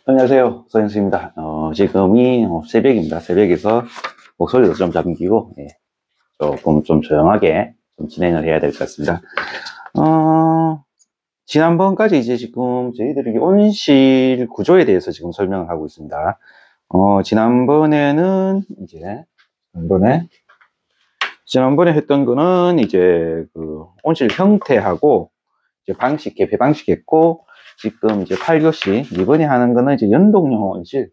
안녕하세요. 서현수입니다. 지금이 새벽입니다. 새벽에서 목소리도 좀 잠기고, 조금 좀 조용하게 좀 진행을 해야 될 것 같습니다. 지난번까지 이제 지금 저희들이 온실 구조에 대해서 지금 설명을 하고 있습니다. 지난번에 했던 거는 이제 그 온실 형태하고 이제 방식, 개폐 방식 했고, 지금 이제 8교시, 이번에 하는 거는 이제 연동형 온실.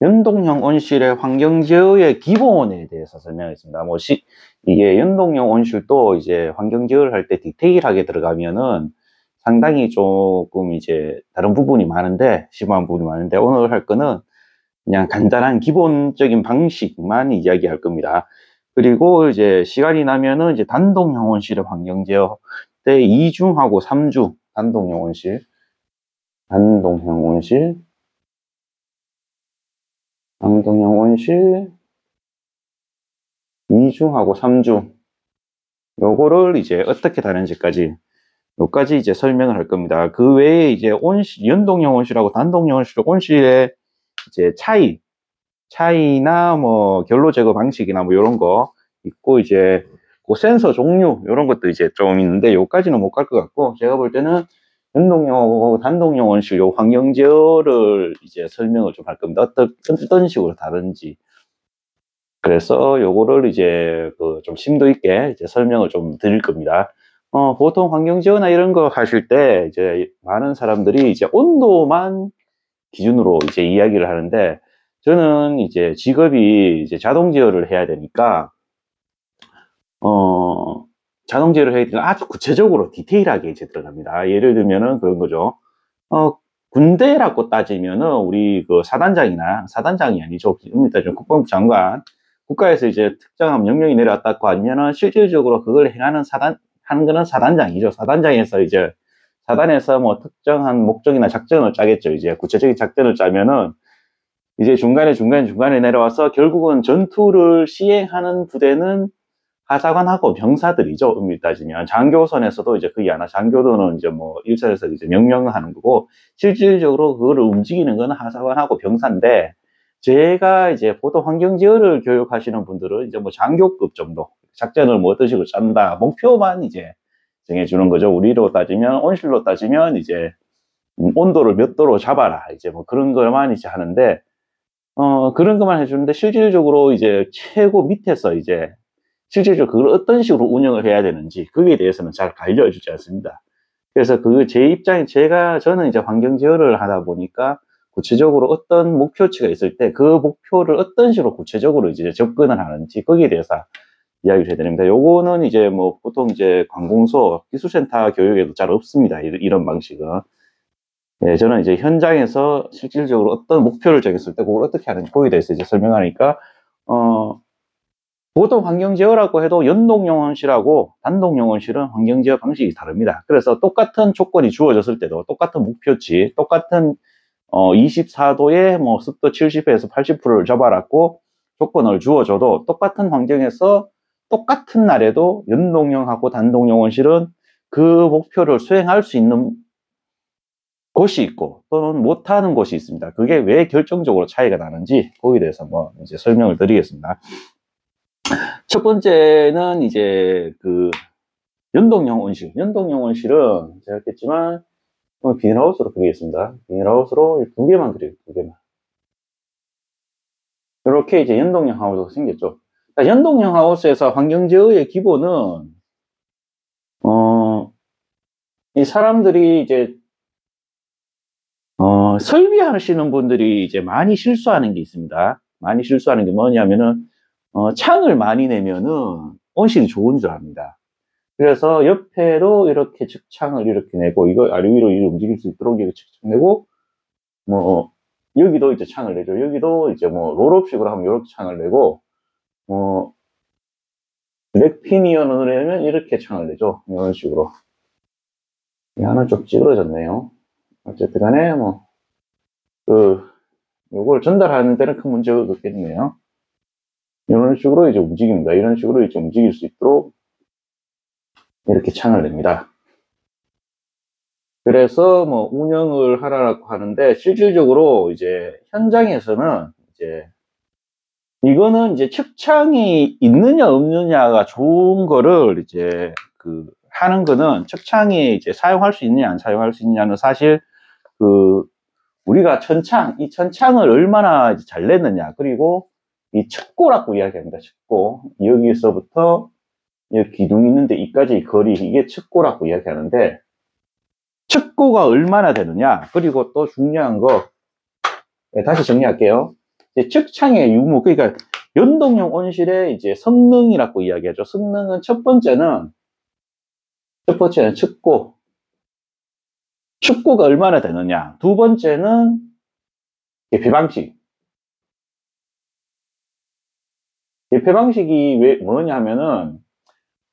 연동형 온실의 환경제어의 기본에 대해서 설명했습니다. 이게 연동형 온실도 이제 환경제어를 할 때 디테일하게 들어가면은 상당히 조금 이제 다른 부분이 많은데, 심한 부분이 많은데, 오늘 할 거는 그냥 간단한 기본적인 방식만 이야기할 겁니다. 그리고 이제 시간이 나면은 이제 단독형 온실의 환경제어 때 2중하고 3중, 단독형 온실, 2중하고 3중, 요거를 이제 어떻게 다른지까지, 요까지 이제 설명을 할 겁니다. 그 외에 이제 연동형 온실하고 단독형 온실의 이제 차이나 뭐 결로 제거 방식이나 뭐 요런 거 있고, 이제 그 센서 종류, 요런 것도 이제 좀 있는데, 요까지는 못 갈 것 같고, 제가 볼 때는 연동형하고 단독형 온실 요 환경제어를 이제 설명을 좀 할 겁니다. 어떤 식으로 다른지. 그래서 요거를 이제 좀 심도 있게 이제 설명을 좀 드릴 겁니다. 보통 환경지어나 이런 거 하실 때 이제 많은 사람들이 이제 온도만 기준으로 이제 이야기를 하는데, 저는 이제 직업이 이제 자동제어를 해야 되니까, 자동제어를 해야 되니까 아주 구체적으로 디테일하게 이제 들어갑니다. 예를 들면은 그런 거죠. 군대라고 따지면은 우리 그 사단장이 아니죠. 지금 따지면 국방부 장관, 국가에서 이제 특정한 명령이 내려왔다고 하면은 실질적으로 그걸 하는 거는 사단장이죠. 사단에서 뭐 특정한 목적이나 작전을 짜겠죠. 이제 구체적인 작전을 짜면은 이제 중간에 내려와서 결국은 전투를 시행하는 부대는 하사관하고 병사들이죠. 엄밀히 따지면 장교선에서도 이제 거의 하나, 장교도는 이제 뭐 일선에서 이제 명령을 하는 거고, 실질적으로 그거를 움직이는 건 하사관하고 병사인데, 제가 이제 보통 환경지어를 교육하시는 분들은 이제 뭐 장교급 정도, 작전을 뭐 어떤 식으로 짠다, 목표만 이제 정해주는 거죠. 온실로 따지면 이제 온도를 몇 도로 잡아라, 이제 뭐 그런 것만 이제 하는데, 그런 것만 해주는데, 실질적으로 이제 최고 밑에서 이제 실질적으로 그걸 어떤 식으로 운영을 해야 되는지, 거기에 대해서는 잘 알려주지 않습니다. 그래서 저는 이제 환경제어를 하다 보니까 구체적으로 어떤 목표치가 있을 때 그 목표를 어떤 식으로 구체적으로 이제 접근을 하는지, 거기에 대해서 이야기를 해드립니다. 요거는 이제 뭐 보통 이제 관공서 기술센터 교육에도 잘 없습니다. 이런 방식은. 저는 이제 현장에서 실질적으로 어떤 목표를 정했을 때 그걸 어떻게 하는지, 거기에 대해서 이제 설명하니까, 보통 환경제어라고 해도 연동형 온실하고 단독형 온실은 환경제어 방식이 다릅니다. 그래서 똑같은 조건이 주어졌을 때도, 똑같은 목표치, 똑같은 24도에 뭐 습도 70에서 80%를 잡아놨고 조건을 주어줘도, 똑같은 환경에서 똑같은 날에도 연동형하고 단독형 온실은 그 목표를 수행할 수 있는 곳이 있고 또는 못하는 곳이 있습니다. 그게 왜 결정적으로 차이가 나는지, 거기에 대해서 뭐 이제 설명을 드리겠습니다. 첫 번째는 이제 그 연동형 온실은 제가 했겠지만 비닐하우스로 그리겠습니다. 비닐하우스로 두 개만 그려요. 이렇게 이제 연동형 하우스가 생겼죠. 그러니까 연동형 하우스에서 환경제어의 기본은 이 사람들이 이제 설비하시는 분들이 이제 많이 실수하는 게 있습니다. 많이 실수하는 게 뭐냐면은 창을 많이 내면은 온실이 좋은 줄 압니다. 그래서 옆에도 이렇게 측창을 이렇게 내고, 이거 아래 위로 움직일 수 있도록 이렇게 측창 내고, 뭐 여기도 이제 창을 내죠. 여기도 이제 뭐 롤업식으로 하면 이렇게 창을 내고, 렉피니언을 내면 이렇게 창을 내죠. 이런 식으로. 이 하나 좀 찌그러졌네요. 어쨌든 간에 요걸 전달하는 데는 큰 문제가 없겠네요. 이런 식으로 이제 움직입니다. 이런 식으로 이제 움직일 수 있도록 이렇게 창을 냅니다. 그래서 뭐 운영을 하라고 하는데, 실질적으로 이제 현장에서는 이제 이거는 이제 측창이 있느냐 없느냐가 좋은 거를 이제 하는 거는, 측창이 이제 사용할 수 있느냐 안 사용할 수 있느냐는 사실 우리가 이 천창을 얼마나 잘 냈느냐, 그리고 이 측고라고 이야기합니다. 측고. 여기서부터 여기 기둥이 있는데 이까지 거리, 이게 측고라고 이야기하는데, 측고가 얼마나 되느냐, 그리고 또 중요한 거, 다시 정리할게요. 측창의 유무, 그러니까 연동형 온실의 이제 성능이라고 이야기하죠. 성능은 첫 번째는 측고. 측고가 얼마나 되느냐. 두 번째는 개폐 방식. 개폐 방식이 뭐냐 하면은,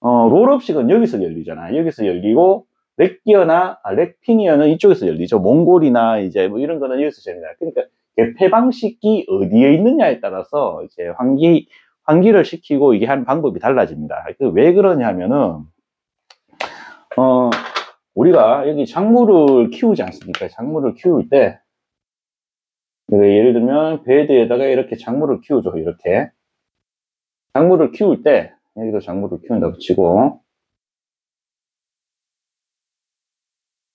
롤업식은 여기서 열리잖아. 여기서 열리고, 렉피니어는 이쪽에서 열리죠. 몽골이나 이제 뭐 이런 거는 여기서 열리잖아. 그러니까 개폐 방식이 어디에 있느냐에 따라서 이제 환기를 시키고 이게 하는 방법이 달라집니다. 왜 그러냐 하면은, 우리가 여기 작물을 키우지 않습니까? 작물을 키울 때, 예를 들면 베드에다가 이렇게 작물을 키우죠. 이렇게. 작물을 키울 때, 여기도 작물을 키운다고 치고,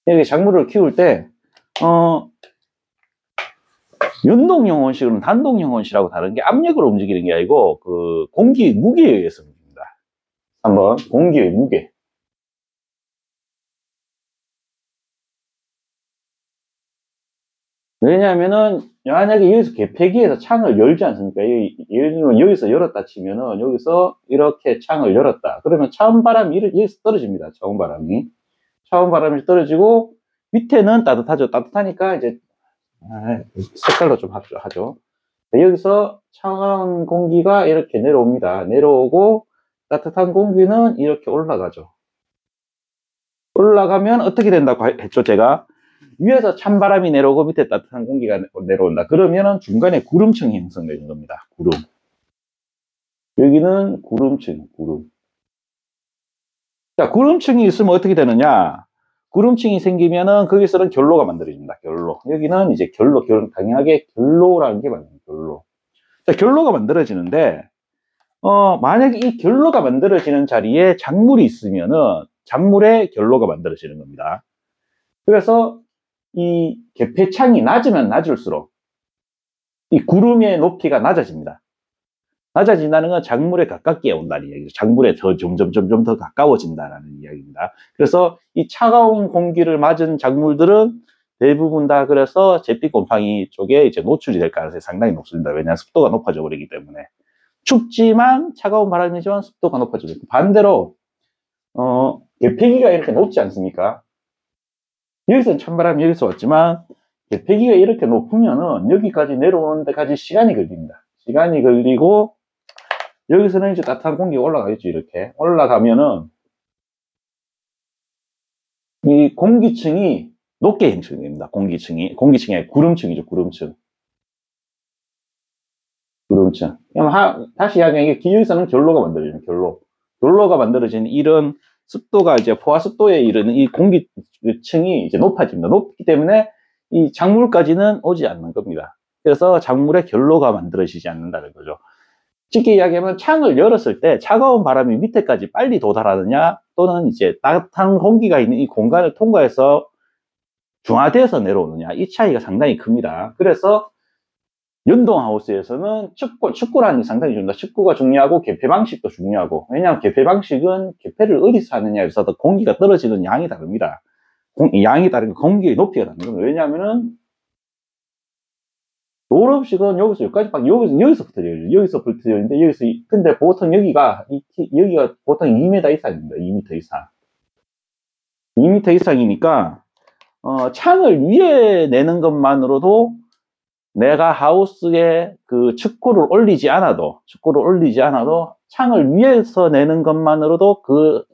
여기 작물을 키울 때, 연동형 온실은 단동형 온실하고 다른 게 압력으로 움직이는 게 아니고, 공기 무게에 의해서 움직입니다. 한번, 공기의 무게. 왜냐하면은, 만약에 여기서 개폐기에서 창을 열지 않습니까? 예를 들면 여기서 열었다 치면은, 여기서 이렇게 창을 열었다. 그러면 차원바람이 여기서 떨어집니다. 차원바람이 떨어지고, 밑에는 따뜻하죠. 따뜻하니까 이제, 색깔로 좀 하죠. 여기서 차가운 공기가 이렇게 내려옵니다. 내려오고, 따뜻한 공기는 이렇게 올라가죠. 올라가면 어떻게 된다고 했죠, 제가? 위에서 찬바람이 내려오고 밑에 따뜻한 공기가 내려온다. 그러면은 중간에 구름층이 형성되는 겁니다. 구름. 여기는 구름층, 구름. 자, 구름층이 있으면 어떻게 되느냐? 구름층이 생기면은 거기서는 결로가 만들어집니다. 결로. 여기는 이제 당연하게 결로라는 게 맞아요. 결로. 자, 결로가 만들어지는데, 만약에 이 결로가 만들어지는 자리에 작물이 있으면은 작물에 결로가 만들어지는 겁니다. 그래서 이 개폐창이 낮으면 낮을수록 이 구름의 높이가 낮아집니다. 낮아진다는 건 작물에 가깝게 온다는 이야기죠. 작물에 점점 더 가까워진다는 이야기입니다. 그래서 이 차가운 공기를 맞은 작물들은 대부분 다 그래서 잿빛 곰팡이 쪽에 이제 노출이 될 가능성이 상당히 높습니다. 왜냐하면 습도가 높아져 버리기 때문에. 춥지만 차가운 바람이지만 습도가 높아지고, 반대로 개폐기가 이렇게 높지 않습니까? 여기서는 찬바람이 여기서 왔지만 개폐기가 이렇게 높으면은 여기까지 내려오는 데까지 시간이 걸립니다. 시간이 걸리고, 여기서는 이제 따뜻한 공기가 올라가겠죠. 이렇게 올라가면은 이 공기층이 높게 형성됩니다. 공기층이 구름층이죠. 구름층. 그럼 다시 이야기하면 여기서는 결로가 만들어지는 결로가 만들어지는 이런 습도가 이제 포화 습도에 이르는 이 공기층이 이제 높아집니다. 높기 때문에 이 작물까지는 오지 않는 겁니다. 그래서 작물에 결로가 만들어지지 않는다는 거죠. 쉽게 이야기하면 창을 열었을 때 차가운 바람이 밑에까지 빨리 도달하느냐, 또는 이제 따뜻한 공기가 있는 이 공간을 통과해서 중화돼서 내려오느냐, 이 차이가 상당히 큽니다. 그래서 연동하우스에서는 축구라는 게 상당히 중요합니다. 축구가 중요하고 개폐 방식도 중요하고, 왜냐하면 개폐 방식은 개폐를 어디서 하느냐에 따라서 공기가 떨어지는 양이 다릅니다. 양이 다르면 공기의 높이가 다른 겁니다. 왜냐하면은 롤업식은 여기서 여기까지 여기서부터 열리는데 근데 보통 여기가 보통 2m 이상입니다. 2m 이상. 2m 이상이니까 창을 위에 내는 것만으로도 내가 하우스에 축구를 올리지 않아도 창을 위에서 내는 것만으로도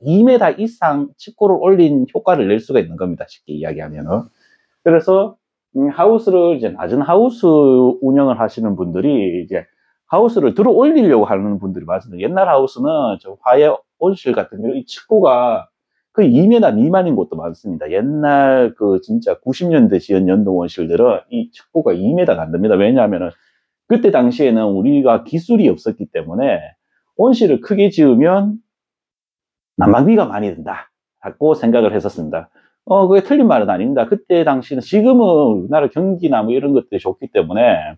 2m 이상 축구를 올린 효과를 낼 수가 있는 겁니다. 쉽게 이야기하면은. 그래서 하우스를 이제 낮은 하우스 운영을 하시는 분들이 이제 하우스를 들어 올리려고 하는 분들이 많습니다. 옛날 하우스는 저 화해 온실 같은 경우 이 축구가 그 2m 미만인 곳도 많습니다. 옛날 그 진짜 90년대 지은 연동온실들은 이 척구가 2m가 안 됩니다. 왜냐하면은 그때 당시에는 우리가 기술이 없었기 때문에 온실을 크게 지으면 난방비가 많이 든다 라고 생각을 했었습니다. 그게 틀린 말은 아닙니다. 그때 당시는, 지금은 우리나라 경기나 뭐 이런 것들이 좋기 때문에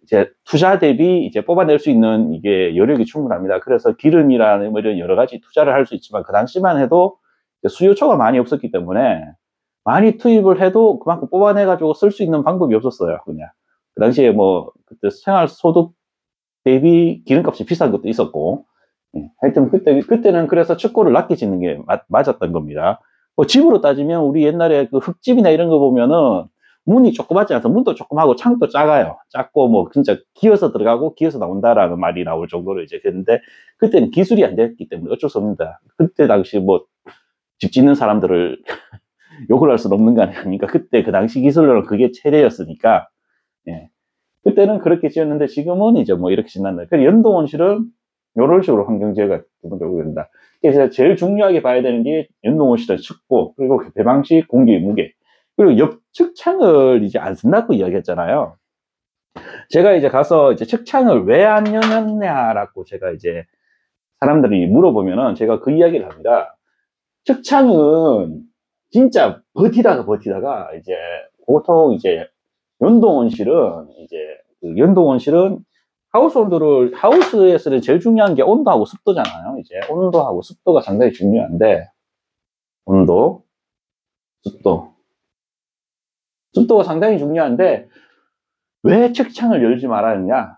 이제 투자 대비 이제 뽑아낼 수 있는 이게 여력이 충분합니다. 그래서 기름이라는 뭐 이런 여러 가지 투자를 할 수 있지만, 그 당시만 해도 수요처가 많이 없었기 때문에 많이 투입을 해도 그만큼 뽑아내가지고 쓸 수 있는 방법이 없었어요. 그냥 그 당시에 뭐 그때 생활소득 대비 기름값이 비싼 것도 있었고, 하여튼 그때는 그래서 척구를 낮게 짓는 게 맞았던 겁니다. 집으로 따지면 우리 옛날에 그 흙집이나 이런 거 보면은 문이 조그맣지 않아서 문도 조그마하고 창도 작아요. 작고 뭐 진짜 기어서 들어가고 기어서 나온다라는 말이 나올 정도로 이제 했는데, 그때는 기술이 안 됐기 때문에 어쩔 수 없습니다. 그때 당시 뭐 집 짓는 사람들을 욕을 할 수는 없는 거 아닙니까? 그때 그 당시 기술로는 그게 최대였으니까. 예. 그때는 그렇게 지었는데 지금은 이제 뭐 이렇게 짓는다. 그래서 연동온실은 이런 식으로 환경제어가 기본적으로 된다. 그래서 제일 중요하게 봐야 되는 게 연동온실의 척구, 그리고 배방식, 공기, 무게, 그리고 옆측 창을 이제 안 쓴다고 이야기했잖아요. 제가 이제 가서 이제 측창을 왜 안 여놨냐라고 제가 이제 사람들이 물어보면은 제가 그 이야기를 합니다. 측창은 진짜 버티다가 이제 보통 이제 연동온실은 그 연동온실은 하우스에서는 제일 중요한 게 온도하고 습도잖아요. 이제 온도하고 습도가 상당히 중요한데, 온도, 습도가 상당히 중요한데, 왜 측창을 열지 말았느냐?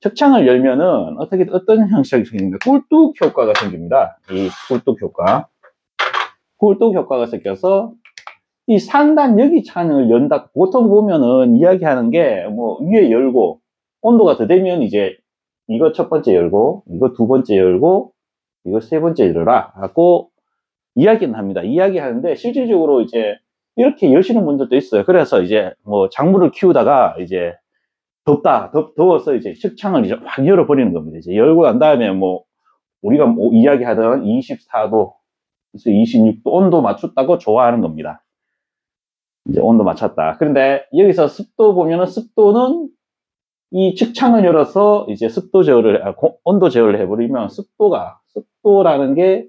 측창을 열면은 어떤 형식이 생깁니까? 꿀뚝 효과가 생깁니다. 이 꿀뚝 효과가 생겨서 이 상단 여기 창을 연다. 보통 보면은 이야기하는 게 뭐 위에 열고 온도가 더 되면 이제 이거 첫 번째 열고 이거 두 번째 열고 이거 세 번째 열어라 하고 이야기는 합니다. 이야기하는데 실질적으로 이제 이렇게 여시는 분들도 있어요. 그래서 이제 뭐 작물을 키우다가 이제 더워서 이제 측창을 이제 확 열어버리는 겁니다. 이제 열고 난 다음에 뭐 우리가 뭐 이야기하던 24도, 26도 온도 맞췄다고 좋아하는 겁니다. 이제 온도 맞췄다. 그런데 여기서 습도 보면은 습도는 이 측창을 열어서 이제 온도 제어를 해버리면 습도라는 게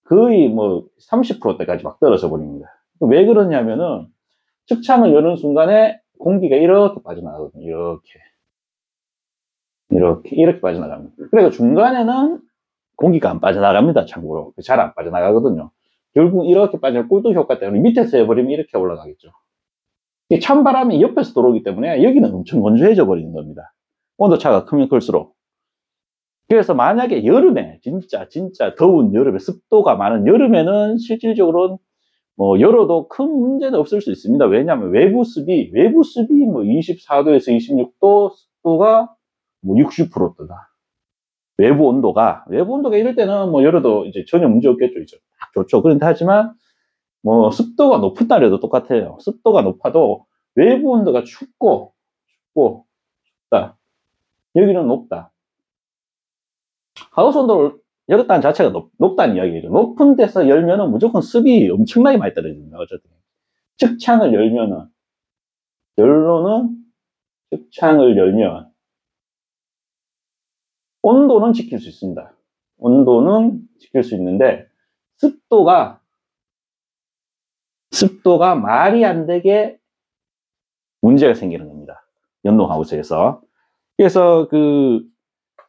거의 뭐 30%대까지 막 떨어져 버립니다. 왜 그러냐면은 측창을 여는 순간에 공기가 이렇게 빠져나가거든요. 이렇게 빠져나갑니다. 그래서 중간에는 공기가 안 빠져나갑니다. 참고로. 잘 안 빠져나가거든요. 결국 이렇게 빠지는 꿀뚝 효과 때문에 밑에서 해버리면 이렇게 올라가겠죠. 찬바람이 옆에서 들어오기 때문에 여기는 엄청 건조해져 버리는 겁니다. 온도차가 크면 클수록. 그래서 만약에 여름에 진짜 더운 여름에 습도가 많은 여름에는 실질적으로 뭐 열어도 큰 문제는 없을 수 있습니다. 왜냐하면 외부 습이 뭐 24도에서 26도, 습도가 뭐 60%다. 외부 온도가 이럴 때는 뭐 열어도 이제 전혀 문제 없겠죠. 이제 딱 좋죠. 그런데 하지만 뭐 습도가 높은 날에도 똑같아요. 습도가 높아도 외부 온도가 춥다. 여기는 높다. 하우스 온도를 열었다는 자체가 높다는 이야기죠. 높은 데서 열면은 무조건 습이 엄청나게 많이 떨어집니다. 어쨌든 측창을 열면은, 결론은 측창을 열면 온도는 지킬 수 있습니다. 온도는 지킬 수 있는데 습도가 말이 안 되게 문제가 생기는 겁니다. 연동하우스에서. 그래서 그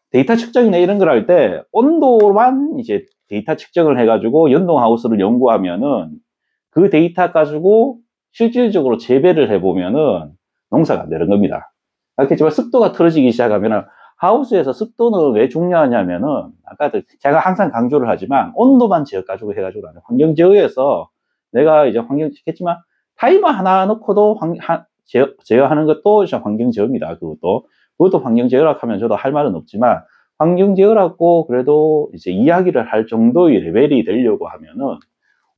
데이터 측정이나 이런 걸 할 때 온도만 이제 데이터 측정을 해가지고 연동하우스를 연구하면은 그 데이터 가지고 실질적으로 재배를 해보면은 농사가 안 되는 겁니다. 알겠지만 습도가 틀어지기 시작하면은, 하우스에서 습도는 왜 중요하냐면은, 아까 제가 항상 강조를 하지만 온도만 제어가지고 해가지고 하는 환경제어에서, 내가 이제 환경했지만 타이머 하나 넣고도 제어하는 것도 이제 환경제어입니다. 그것도 환경제어라고 하면 저도 할 말은 없지만, 환경제어라고 그래도 이제 이야기를 할 정도의 레벨이 되려고 하면은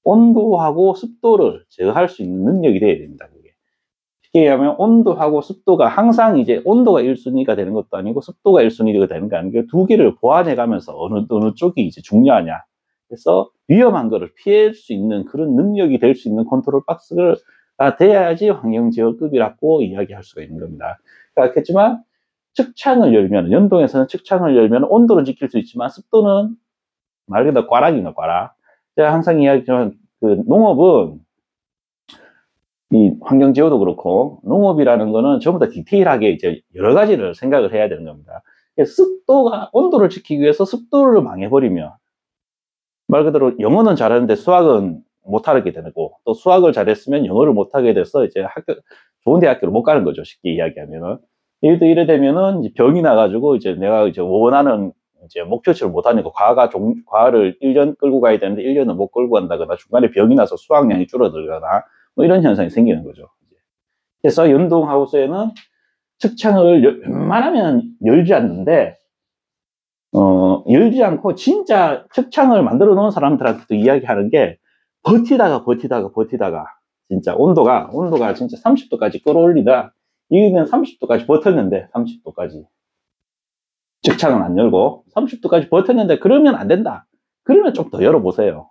온도하고 습도를 제어할 수 있는 능력이 돼야 됩니다. 그게. 쉽게 얘기하면 온도하고 습도가 항상 이제 온도가 1순위가 되는 것도 아니고 습도가 1순위가 되는 게 아니고 두 개를 보완해 가면서 어느 쪽이 이제 중요하냐. 그래서 위험한 거를 피할 수 있는 그런 능력이 될 수 있는 컨트롤 박스가 돼야지 환경제어급이라고 이야기할 수가 있는 겁니다. 그렇겠지만 측창을 열면, 연동에서는 측창을 열면 온도는 지킬 수 있지만 습도는 말 그대로 꽈락입니다, 꽈락. 제가 항상 이야기하지만 그 농업은 이 환경제어도 그렇고 농업이라는 거는 전부 다 디테일하게 이제 여러 가지를 생각을 해야 되는 겁니다. 습도가, 온도를 지키기 위해서 습도를 망해버리면 말 그대로 영어는 잘하는데 수학은 못하게 되고, 또 수학을 잘했으면 영어를 못하게 돼서 이제 좋은 대학교를 못 가는 거죠. 쉽게 이야기하면은. 이래 되면은 이제 병이 나가지고 이제 내가 이제 원하는 이제 목표치를 못하니까 과를 1년 끌고 가야 되는데 1년을 못 끌고 간다거나 중간에 병이 나서 수확량이 줄어들거나 뭐 이런 현상이 생기는 거죠. 그래서 연동하우스에는 측창을 웬만하면 열지 않는데, 열지 않고 진짜 측창을 만들어 놓은 사람들한테도 이야기하는 게 버티다가 진짜 온도가 진짜 30도까지 끌어올리다. 이는 30도까지 버텼는데 30도까지 측창은 안 열고 30도까지 버텼는데 그러면 안 된다. 그러면 좀 더 열어보세요.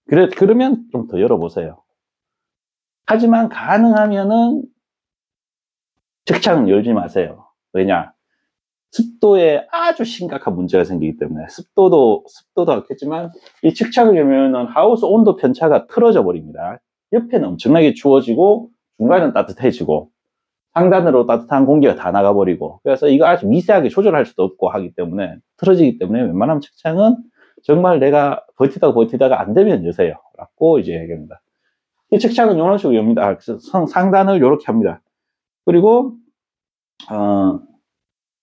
그러면 좀 더 열어보세요. 하지만 가능하면은 측창은 열지 마세요. 왜냐? 습도에 아주 심각한 문제가 생기기 때문에. 습도도 그렇겠지만 이 측창을 열면은 하우스 온도 편차가 틀어져 버립니다. 옆에는 엄청나게 추워지고 중간은 따뜻해지고 상단으로 따뜻한 공기가 다 나가버리고, 그래서 이거 아주 미세하게 조절할 수도 없고 하기 때문에 틀어지기 때문에 웬만하면 측창은 정말 내가 버티다가 안 되면 여세요 라고 이제 얘기합니다. 이 측창은 이런 식으로 엽니다. 상단을 이렇게 합니다. 그리고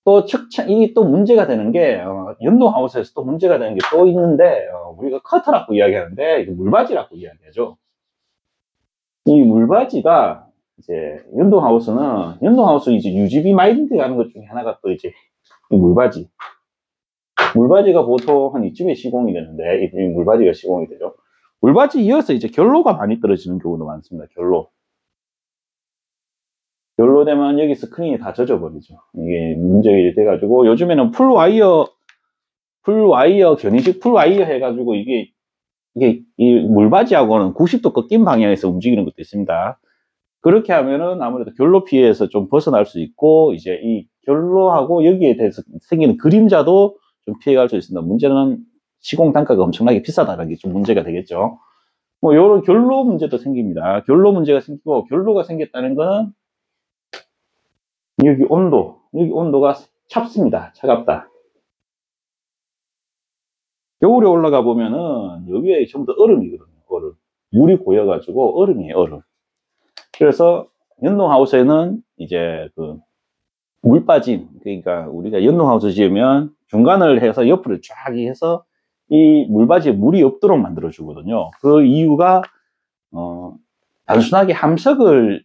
또 측창이 또 문제가 되는 게, 연동하우스에서 또 문제가 되는 게 또 있는데, 우리가 커터라고 이야기하는데 물바지라고 이야기하죠. 이 물바지가 이제 연동하우스 이제 UGB 마인드 하는 것 중에 하나가 또 이제 이 물바지가 보통 한 이쯤에 시공이 되는데, 이 물바지가 시공이 되죠. 물바지 이어서 이제 결로가 많이 떨어지는 경우도 많습니다. 결로 되면 여기 스크린이 다 젖어버리죠. 이게 문제가 돼가지고, 요즘에는 견인식 풀와이어 해가지고, 이게 이 물바지하고는 90도 꺾인 방향에서 움직이는 것도 있습니다. 그렇게 하면은 아무래도 결로 피해에서 좀 벗어날 수 있고, 이제 이 결로하고 여기에 대해서 생기는 그림자도 좀 피해갈 수 있습니다. 문제는 시공 단가가 엄청나게 비싸다는 게 좀 문제가 되겠죠. 뭐, 요런 결로 문제도 생깁니다. 결로 문제가 생기고, 결로가 생겼다는 거는 여기 온도가 찹습니다. 차갑다. 겨울에 올라가 보면은 여기에 전부 다 얼음이거든요. 얼음. 물이 고여가지고 얼음이에요, 얼음. 그래서 연동하우스에는 이제 그 물빠짐, 그러니까 우리가 연동하우스 지으면 중간을 해서 옆으로 쫙 해서 이 물바지에 물이 없도록 만들어 주거든요. 그 이유가 단순하게 함석을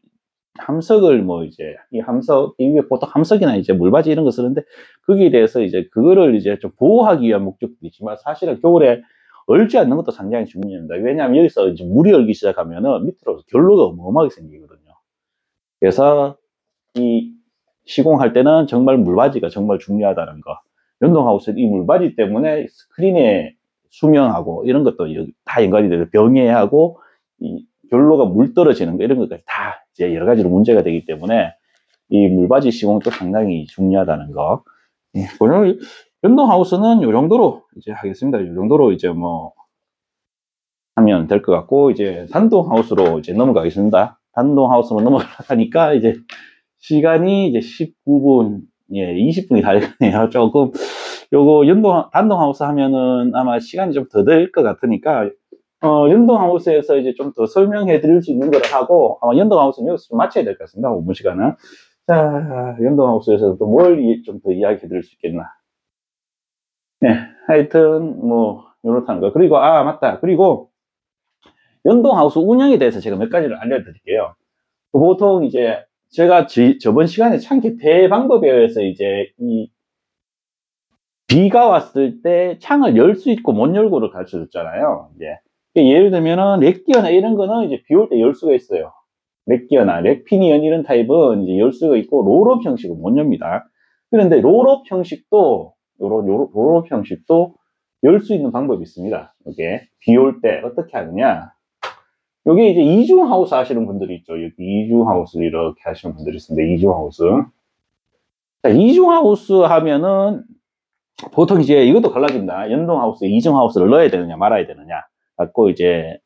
뭐 이제 이게 보통 함석이나 이제 물바지 이런 거 쓰는데, 거기에 대해서 이제 그거를 이제 좀 보호하기 위한 목적도 있지만 사실은 겨울에 얼지 않는 것도 상당히 중요합니다. 왜냐하면 여기서 이제 물이 얼기 시작하면은 밑으로 결로가 어마어마하게 생기거든요. 그래서 이 시공할 때는 정말 물바지가 정말 중요하다는 거. 연동하우스 이 물바지 때문에 스크린의 수명하고 이런 것도 다 연관이 돼서 병해하고 이 결로가 물 떨어지는 거 이런 것까지 다 이제 여러 가지로 문제가 되기 때문에 이 물바지 시공도 상당히 중요하다는 거. 오늘 연동하우스는 이 정도로 이제 하겠습니다. 이 정도로 이제 뭐 하면 될 것 같고, 이제 단동하우스로 이제 넘어가겠습니다. 단동하우스로 넘어가니까 이제 시간이 이제 19분, 20분이 다 됐네요. 조금 요거 단동하우스 하면은 아마 시간이 좀 더 될 것 같으니까 연동하우스에서 이제 좀 더 설명해 드릴 수 있는 거를 하고, 아마 연동하우스는 여기서 좀 마쳐야 될 것 같습니다. 5분 시간은. 자, 연동하우스에서 또 뭘 좀 더 이야기 해 드릴 수 있겠나. 네, 하여튼, 뭐, 요렇다는 거. 그리고, 맞다. 그리고, 연동하우스 운영에 대해서 제가 몇 가지를 알려드릴게요. 보통 이제, 제가 저번 시간에 창 개폐 방법에 의해서 이제, 비가 왔을 때 창을 열 수 있고 못 열고를 가르쳐 줬잖아요. 이제. 예를 들면은, 렉기어나 이런 거는 이제 비 올 때 열 수가 있어요. 렉기어나 렉피니언 이런 타입은 이제 열 수가 있고, 롤업 형식은 못 엽니다. 그런데 롤업 형식도 열 수 있는 방법이 있습니다. 이게 비 올 때 어떻게 하느냐. 여기 이제 이중하우스 하시는 분들이 있죠. 여기 이중하우스를 이렇게 하시는 분들이 있습니다. 이중하우스. 자, 이중하우스 하면은 보통 이제 이것도 갈라집니다. 연동하우스에 이중하우스를 넣어야 되느냐 말아야 되느냐 갖고 이제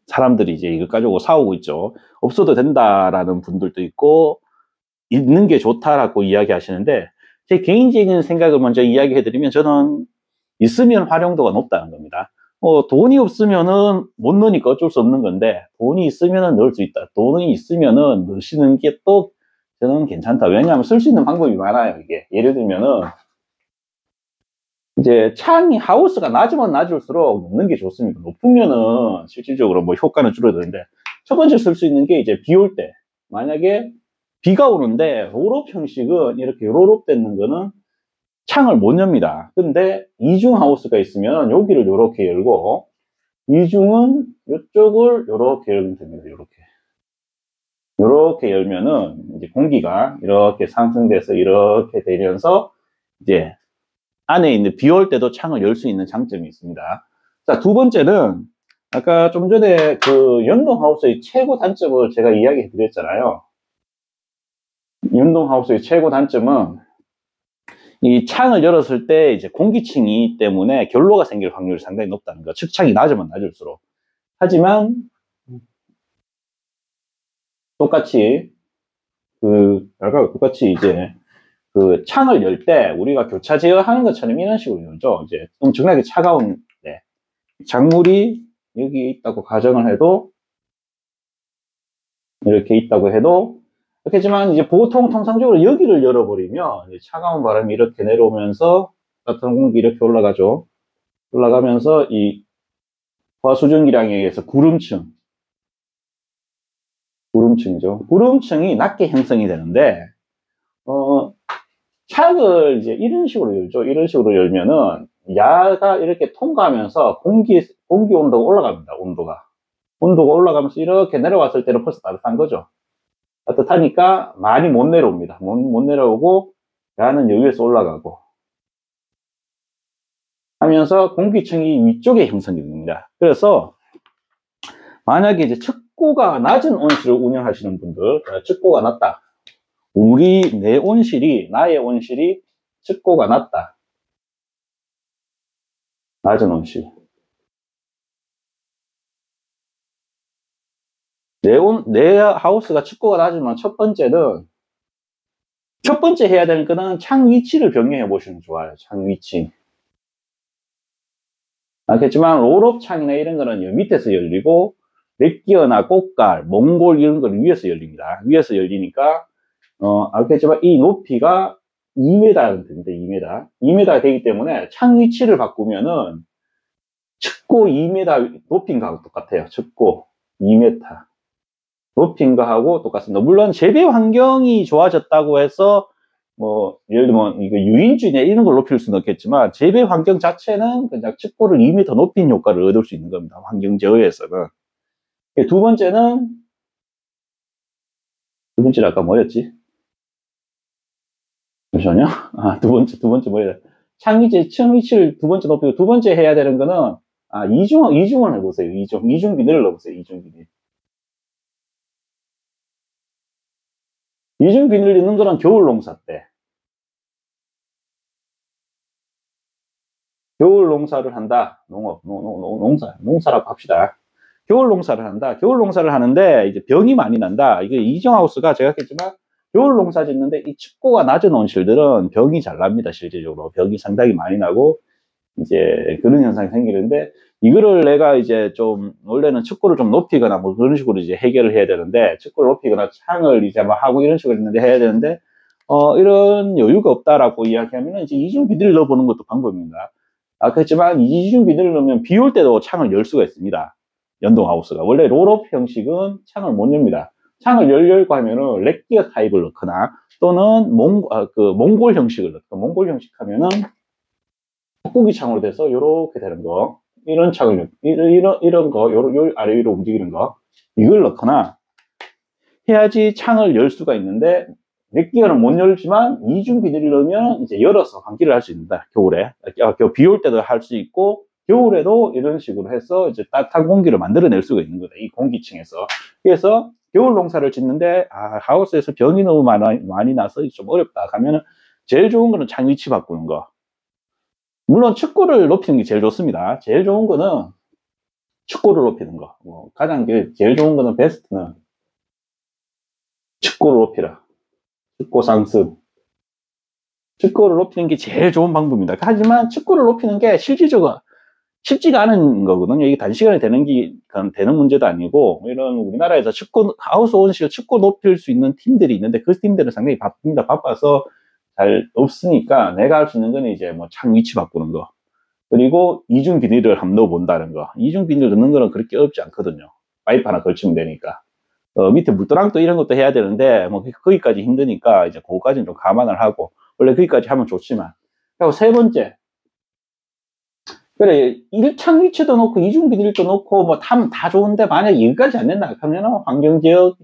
사람들이 이제 이걸 가지고 싸우고 있죠. 없어도 된다라는 분들도 있고 있는 게 좋다라고 이야기하시는데 제 개인적인 생각을 먼저 이야기해드리면 저는 있으면 활용도가 높다는 겁니다. 돈이 없으면은 못 넣으니까 어쩔 수 없는 건데 돈이 있으면은 넣을 수 있다. 돈이 있으면은 넣으시는 게 또 저는 괜찮다. 왜냐하면 쓸 수 있는 방법이 많아요. 이게 예를 들면은 이제 창이 하우스가 낮으면 낮을수록 넣는 게 좋습니다. 높으면은 실질적으로 뭐 효과는 줄어드는데 첫 번째 쓸 수 있는 게 이제 비 올 때 만약에 비가 오는데 롤업 형식은 이렇게 롤업 되는 거는 창을 못 엽니다. 근데 이중 하우스가 있으면 여기를 이렇게 열고 이중은 이쪽을 이렇게 열면 됩니다. 이렇게 열면은 이제 공기가 이렇게 상승돼서 이렇게 되면서 이제 안에 있는 비 올 때도 창을 열 수 있는 장점이 있습니다. 자, 두 번째는 아까 좀 전에 그 연동 하우스의 최고 단점을 제가 이야기해 드렸잖아요. 연동 하우스의 최고 단점은 이 창을 열었을 때 이제 공기층이 때문에 결로가 생길 확률이 상당히 높다는 거. 측창이 낮으면 낮을수록. 하지만 똑같이 이제 그 창을 열 때 우리가 교차 제어하는 것처럼 이런 식으로 열죠. 이제 엄청나게 차가운 작물이 여기 있다고 가정을 해도 이렇게 있다고 해도 그렇겠지만 이제 보통 통상적으로 여기를 열어버리면 차가운 바람이 이렇게 내려오면서 따뜻한 공기 이렇게 올라가죠. 올라가면서 이 과수증기량에 의해서 구름층이죠. 구름층이 낮게 형성이 되는데 창을 이제 이런 식으로 열죠. 이런 식으로 열면은 야가 이렇게 통과하면서 공기 온도가 올라갑니다. 온도가 올라가면서 이렇게 내려왔을 때는 벌써 따뜻한 거죠. 따뜻하니까 많이 못 내려옵니다. 못 내려오고 야는 여기에서 올라가고 하면서 공기층이 위쪽에 형성이 됩니다. 그래서 만약에 이제 측고가 낮은 온실을 운영하시는 분들, 측고가 낮다. 나의 온실이 측고가 낮다. 낮은 온실. 내 하우스가 측고가 낮으면 첫 번째 해야 되는 거는 창 위치를 변경해 보시면 좋아요. 창 위치. 알겠지만 롤업 창이나 이런 거는 밑에서 열리고 렉기어나 꽃갈, 몽골 이런 거는 위에서 열립니다. 위에서 열리니까 알겠지만 이 높이가 2m 됩니다. 2m 되기 때문에 창 위치를 바꾸면은 측고 2m 높인 거하고 똑같아요. 측고 2m 높인 거하고 똑같습니다. 물론 재배 환경이 좋아졌다고 해서 뭐 예를 들면 이거 유인주냐 이런 걸 높일 수는 없겠지만 재배 환경 자체는 그냥 측고를 2m 높인 효과를 얻을 수 있는 겁니다. 환경 제어에서는. 두 번째는 아까 뭐였지? 잠시만요. 두 번째 뭐야? 창 위치를 두 번째 높이고 두 번째 해야 되는 거는 이중을 해보세요. 이중 비닐을 넣어보세요. 이중 비닐 넣는 거는 겨울 농사 때. 겨울 농사를 한다. 농사라고 합시다. 겨울 농사를 한다. 겨울 농사를 하는데 이제 병이 많이 난다. 이게 이중하우스가 제가 했지만 겨울 농사 짓는데 이 측고가 낮은 온실들은 병이 잘 납니다. 실질적으로 병이 상당히 많이 나고 이제 그런 현상이 생기는데 이거를 내가 이제 좀 원래는 측고를 좀 높이거나 뭐 그런 식으로 이제 해결을 해야 되는데 측고를 높이거나 창을 이제 뭐 하고 이런 식으로 했는데 해야 되는데 이런 여유가 없다라고 이야기하면 이제 이중 비닐을 넣어보는 것도 방법입니다. 그렇지만 이중 비닐을 넣으면 비 올 때도 창을 열 수가 있습니다. 연동하우스가 원래 롤업 형식은 창을 못 엽니다. 창을 열려고 하면은 렉기어 타입을 넣거나 또는 몽골 형식을 넣거나 몽골 형식 하면은 꾹꾹이 창으로 돼서 요렇게 되는 거 이런 창을 이런 거 요 아래 위로 움직이는 거 이걸 넣거나 해야지 창을 열 수가 있는데 몇 개월은 못 열지만 이중 비닐을 넣으면 이제 열어서 환기를 할 수 있다. 겨울에. 비 올 때도 할 수 있고, 겨울에도 이런 식으로 해서 이제 따뜻한 공기를 만들어낼 수가 있는 거다. 이 공기층에서. 그래서 겨울 농사를 짓는데, 하우스에서 병이 너무 많이 나서 좀 어렵다 하면은 제일 좋은 거는 창 위치 바꾸는 거. 물론 축구를 높이는 게 제일 좋습니다. 제일 좋은 거는 축구를 높이는 거. 가장 제일 좋은 거는 베스트는 축구를 높이라. 축구 상승. 축구를 높이는 게 제일 좋은 방법입니다. 하지만 축구를 높이는 게 실질적으로 쉽지가 않은 거거든요. 이게 단시간에 되는 문제도 아니고, 이런 우리나라에서 하우스 온실 축구 높일 수 있는 팀들이 있는데, 그 팀들은 상당히 바쁩니다. 바빠서 잘 없으니까, 내가 할 수 있는 건 이제 뭐 창 위치 바꾸는 거. 그리고 이중 비닐을 한번 넣어본다는 거. 이중 비닐 넣는 거는 그렇게 어렵지 않거든요. 파이프 하나 걸치면 되니까. 밑에 물도랑도 이런 것도 해야 되는데, 뭐, 거기까지 힘드니까, 이제 그거까지는 좀 감안을 하고, 원래 거기까지 하면 좋지만. 그리고 세 번째. 그래, 창 위치도 놓고, 이중 비닐도 놓고, 뭐, 다 좋은데, 만약에 여기까지 안 된다 하면, 환경제어.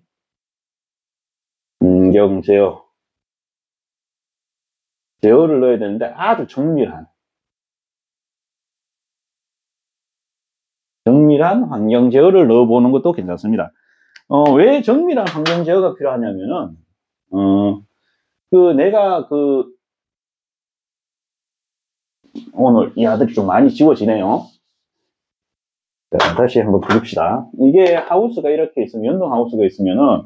제어를 넣어야 되는데, 아주 정밀한 환경 제어를 넣어보는 것도 괜찮습니다. 왜 정밀한 환경 제어가 필요하냐면은, 내가 오늘 이 아들이 좀 많이 지워지네요. 자, 다시 한번 부릅시다. 이게 하우스가 이렇게 있으면, 연동 하우스가 있으면은,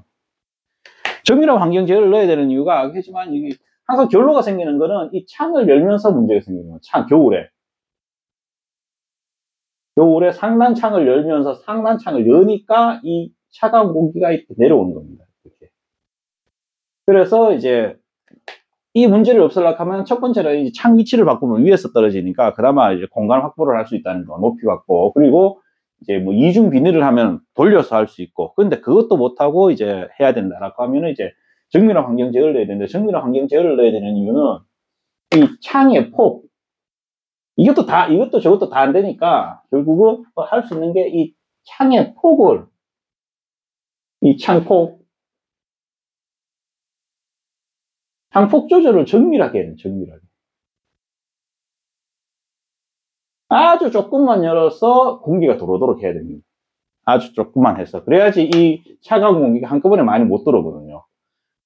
정밀한 환경 제어를 넣어야 되는 이유가, 하지만 이게 항상 결로가 생기는 거는 이 창을 열면서 문제가 생기는 거예요. 겨울에 상단창을 열면서 상단창을 여니까 이 차가운 공기가 이렇게 내려오는 겁니다. 이렇게. 그래서 이제 이 문제를 없애려고 하면 첫 번째는 이제 창 위치를 바꾸면 위에서 떨어지니까 그나마 이제 공간 확보를 할 수 있다는 거, 높이 갖고. 그리고 이제 뭐 이중 비닐을 하면 돌려서 할 수 있고. 근데 그것도 못하고 이제 해야 된다라고 하면은 이제 정밀한 환경 제어를 넣어야 되는데, 정밀한 환경 제어를 넣어야 되는 이유는 이 창의 폭, 이것도 저것도 다 안 되니까, 결국은 할 수 있는 게 이 창의 폭을, 창폭 조절을 정밀하게 해야 돼요, 정밀하게. 아주 조금만 열어서 공기가 들어오도록 해야 됩니다. 아주 조금만 해서. 그래야지 이 차가운 공기가 한꺼번에 많이 못 들어오거든요.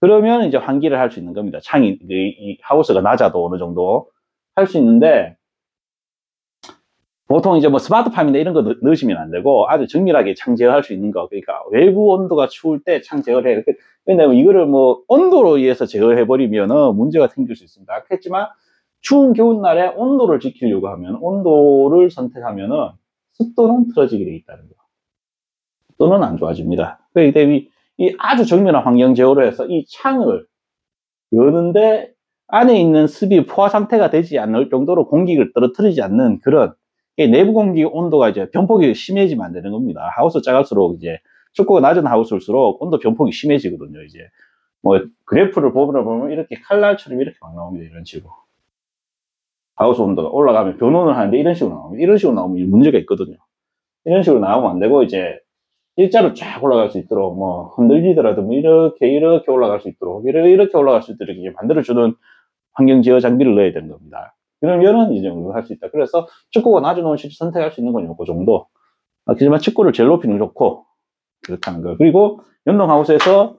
그러면 이제 환기를 할 수 있는 겁니다. 이 하우스가 낮아도 어느 정도 할 수 있는데, 보통 이제 뭐 스마트팜이나 이런 거 넣으시면 안 되고, 아주 정밀하게 창 제어할 수 있는 거. 그러니까 외부 온도가 추울 때 창 제어를 해요. 근데 이거를 뭐 온도로 의해서 제어해버리면 문제가 생길 수 있습니다. 그렇지만 추운 겨울날에 온도를 지키려고 하면, 온도를 선택하면은 습도는 틀어지게 돼 있다는 거. 습도는 안 좋아집니다. 그렇기 때문에 이 아주 정밀한 환경 제어로 해서 이 창을 여는데 안에 있는 습이 포화 상태가 되지 않을 정도로 공기를 떨어뜨리지 않는 그런, 내부 공기 온도가 이제 변폭이 심해지면 안 되는 겁니다. 하우스 작을수록 이제 춥고 낮은 하우스일수록 온도 변폭이 심해지거든요. 이제 뭐 그래프를 보면 이렇게 칼날처럼 이렇게 막 나옵니다. 이런 식으로. 하우스 온도가 올라가면 변온을 하는데 이런 식으로 나옵니다. 이런 식으로 나오면 문제가 있거든요. 이런 식으로 나오면 안 되고, 이제 일자로 쫙 올라갈 수 있도록, 뭐 흔들리더라도 뭐 이렇게 올라갈 수 있도록, 이렇게 올라갈 수 있도록 이제 만들어주는 환경 제어 장비를 넣어야 되는 겁니다. 그러면은 이 정도 할 수 있다. 그래서 축구가 낮은 온실을 선택할 수 있는 건 그 정도. 하지만 축구를 제일 높이는 게 좋고, 그렇다는 거. 그리고 연동하우스에서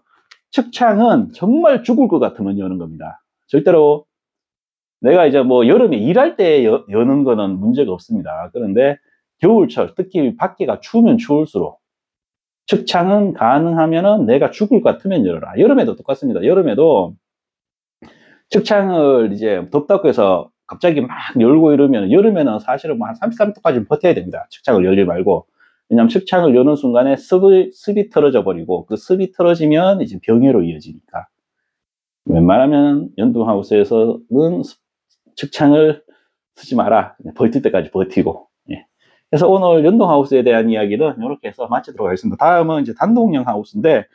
측창은 정말 죽을 것 같으면 여는 겁니다. 절대로 내가 이제 뭐 여름에 일할 때 여는 거는 문제가 없습니다. 그런데 겨울철, 특히 밖에가 추우면 추울수록 측창은 가능하면은 내가 죽을 것 같으면 열어라. 여름에도 똑같습니다. 여름에도 측창을 이제 덥다고 해서 갑자기 막 열고 이러면, 여름에는 사실은 뭐 한 33도까지 버텨야 됩니다. 측창을 열지 말고. 왜냐하면 측창을 여는 순간에 습이 틀어져 버리고, 그 습이 틀어지면 이제 병해로 이어지니까. 웬만하면 연동하우스에서는 측창을 쓰지 마라. 버틸 때까지 버티고. 예. 그래서 오늘 연동하우스에 대한 이야기는 이렇게 해서 마치도록 하겠습니다. 다음은 이제 단독형 하우스인데,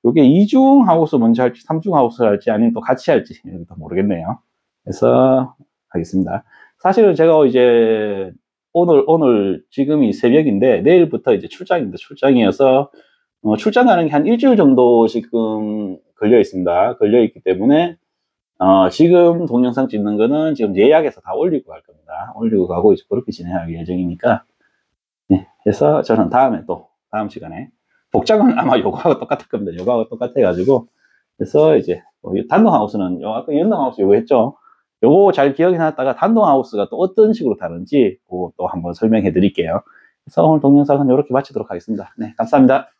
이게 2중 하우스 먼저 할지 3중 하우스 할지 아니면 또 같이 할지 모르겠네요. 그래서 하겠습니다. 사실은 제가 이제 오늘 지금이 새벽인데 내일부터 이제 출장입니다. 출장이어서 출장 가는 게 한 일주일 정도 지금 걸려 있습니다. 걸려 있기 때문에 지금 동영상 찍는 거는 지금 예약해서 다 올리고 갈 겁니다. 올리고 가고 이제 그렇게 진행할 예정이니까. 네, 그래서 저는 다음에 또 다음 시간에 복장은 아마 요거하고 똑같을 겁니다. 요거하고 똑같아가지고 그래서 이제 단독하우스는 아까 연동하우스 요거 했죠. 요거 잘 기억해 놨다가 단독하우스가 또 어떤 식으로 다른지 그거 또 한번 설명해 드릴게요. 그래서 오늘 동영상은 이렇게 마치도록 하겠습니다. 네, 감사합니다.